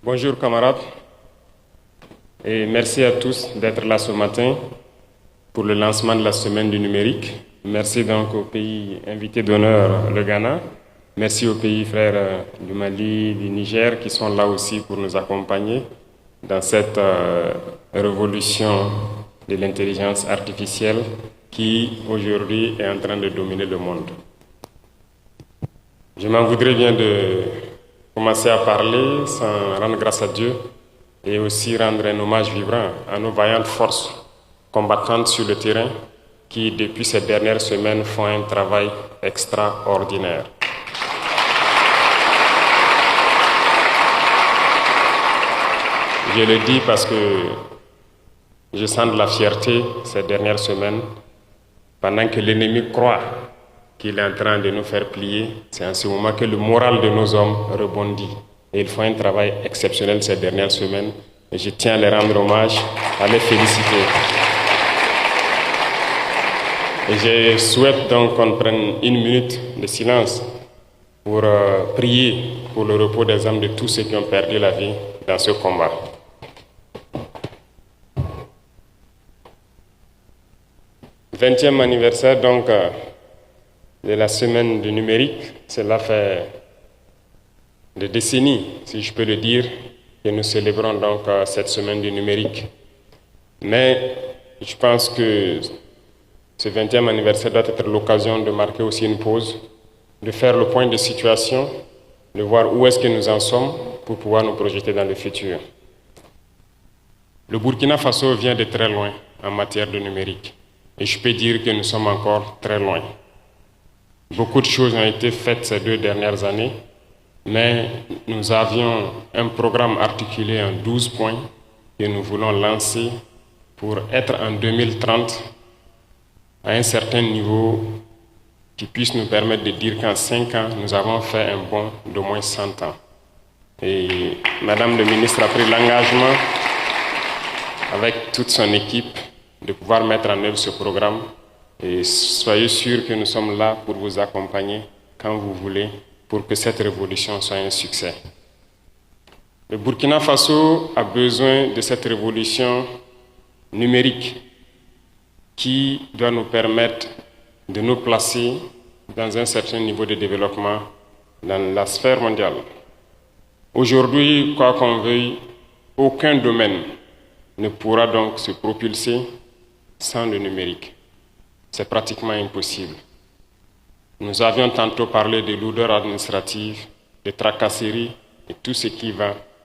Bonjour camarades et merci à tous d'être là ce matin pour le lancement de la semaine du numérique. Merci donc au pays invité d'honneur, le Ghana. Merci aux pays frères du Mali, du Niger qui sont là aussi pour nous accompagner dans cette révolution de l'intelligence artificielle qui aujourd'hui est en train de dominer le monde. Je m'en voudrais bien de commencer à parler sans rendre grâce à Dieu et aussi rendre un hommage vibrant à nos vaillantes forces combattantes sur le terrain qui, depuis ces dernières semaines, font un travail extraordinaire. Je le dis parce que je sens de la fierté ces dernières semaines, pendant que l'ennemi croit qu'il est en train de nous faire plier, c'est en ce moment que le moral de nos hommes rebondit. Et ils font un travail exceptionnel ces dernières semaines. Et je tiens à les rendre hommage, à les féliciter. Et je souhaite donc qu'on prenne une minute de silence pour prier pour le repos des âmes de tous ceux qui ont perdu la vie dans ce combat. « 20e anniversaire donc de la semaine du numérique. Cela fait des décennies, si je peux le dire, que nous célébrons donc cette semaine du numérique. Mais je pense que ce 20e anniversaire doit être l'occasion de marquer aussi une pause, de faire le point de situation, de voir où est-ce que nous en sommes pour pouvoir nous projeter dans le futur. Le Burkina Faso vient de très loin en matière de numérique. Et je peux dire que nous sommes encore très loin. Beaucoup de choses ont été faites ces 2 dernières années, mais nous avions un programme articulé en 12 points que nous voulons lancer pour être en 2030 à un certain niveau qui puisse nous permettre de dire qu'en 5 ans, nous avons fait un bond d'au moins 100 ans. Et Madame le ministre a pris l'engagement, avec toute son équipe, de pouvoir mettre en œuvre ce programme. Et soyez sûrs que nous sommes là pour vous accompagner quand vous voulez, pour que cette révolution soit un succès. Le Burkina Faso a besoin de cette révolution numérique qui doit nous permettre de nous placer dans un certain niveau de développement dans la sphère mondiale. Aujourd'hui, quoi qu'on veuille, aucun domaine ne pourra donc se propulser sans le numérique. C'est pratiquement impossible. Nous avions tantôt parlé de lourdeur administrative, de tracasseries et tout ce qui va